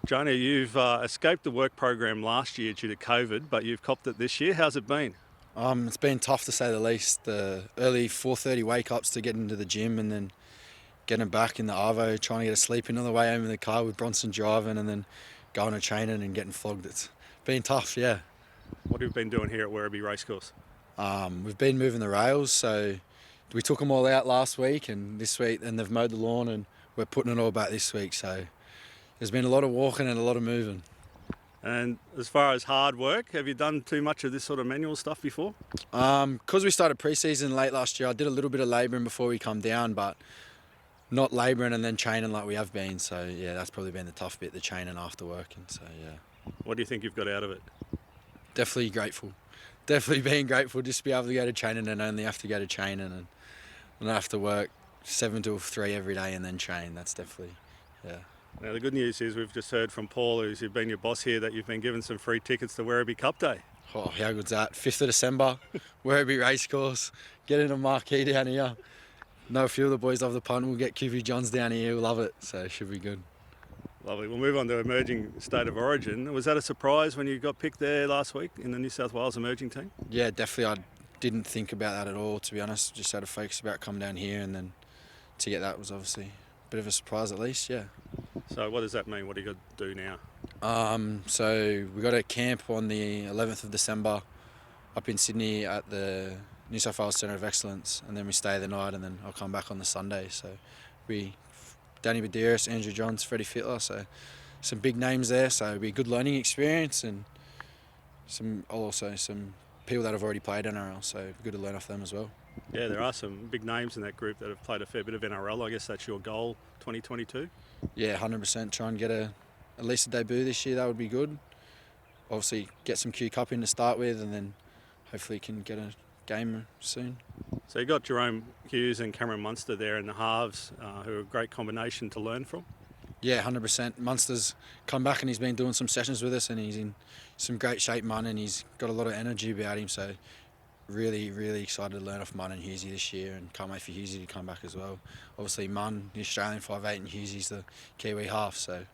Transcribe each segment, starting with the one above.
Jonah, you've escaped the work program last year due to COVID, but you've copped it this year. How's it been? It's been tough to say the least. The early 4:30 wake ups to get into the gym and then getting back in the arvo, trying to get a sleep in on the way home in the car with Bronson driving and then going to training and getting flogged. It's been tough, yeah. What have you been doing here at Werribee Racecourse? We've been moving the rails, so we took them all out last week and this week, and they've mowed the lawn and we're putting it all back this week. So there's been a lot of walking and a lot of moving. And as far as hard work, have you done too much of this sort of manual stuff before? Because we started pre-season late last year, I did a little bit of labouring before we come down, but not labouring and then training like we have been. So yeah, that's probably been the tough bit, the training after working. So yeah. What do you think you've got out of it? Definitely grateful. Definitely being grateful just to be able to go to training and only have to go to training and not have to work 7 till 3 every day and then train. That's definitely, yeah. Now the good news is we've just heard from Paul, who's been your boss here, that you've been given some free tickets to Werribee Cup Day. Oh, how good's that? 5th of December, Werribee Racecourse, getting a marquee down here. Know a few of the boys love the punt. We'll get QV Johns down here. We'll love it, so it should be good. Lovely. We'll move on to emerging state of origin. Was that a surprise when you got picked there last week in the New South Wales emerging team? Yeah, definitely. I didn't think about that at all, to be honest. Just had to focus about coming down here, and then to get that was obviously a bit of a surprise at least, yeah. So what does that mean? What do you got to do now? So we got a camp on the 11th of December up in Sydney at the New South Wales Centre of Excellence, and then we stay the night, and then I'll come back on the Sunday. So Danny Badeiros, Andrew Johns, Freddie Fittler, so some big names there. So it'll be a good learning experience, and some people that have already played NRL, so good to learn off them as well. Yeah, there are some big names in that group that have played a fair bit of NRL. I guess that's your goal, 2022? Yeah, 100%. Try and get at least a debut this year. That would be good. Obviously, get some Q Cup in to start with, and then hopefully can get a game soon. So you got Jerome Hughes and Cameron Munster there in the halves, who are a great combination to learn from. Yeah, 100%. Munster's come back and he's been doing some sessions with us, and he's in some great shape, Mun, and he's got a lot of energy about him. So really, really excited to learn off Mun and Hughesy this year, and can't wait for Hughesy to come back as well. Obviously, Mun, the Australian 5'8", and Hughesy's the Kiwi half, so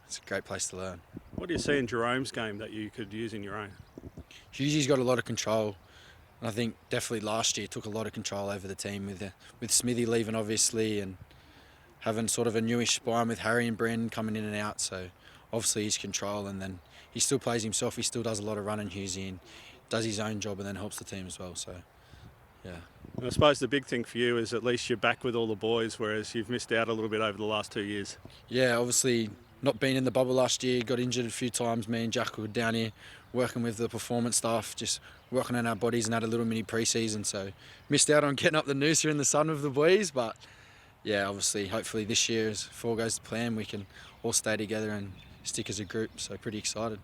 it's a great place to learn. What do you see in Jerome's game that you could use in your own? Hughesy's got a lot of control. And I think definitely last year took a lot of control over the team with Smithy leaving obviously, and having sort of a newish spine with Harry and Brendan coming in and out. So obviously he's control, and then he still plays himself. He still does a lot of running, Hughesy, and does his own job and then helps the team as well. So yeah. And I suppose the big thing for you is at least you're back with all the boys, whereas you've missed out a little bit over the last 2 years. Yeah, obviously not being in the bubble last year, got injured a few times. Me and Jack were down here working with the performance staff, just working on our bodies, and had a little mini pre-season, so missed out on getting up the nooser in the sun with the boys. But yeah, obviously hopefully this year, if all goes to plan, we can all stay together and stick as a group, so pretty excited.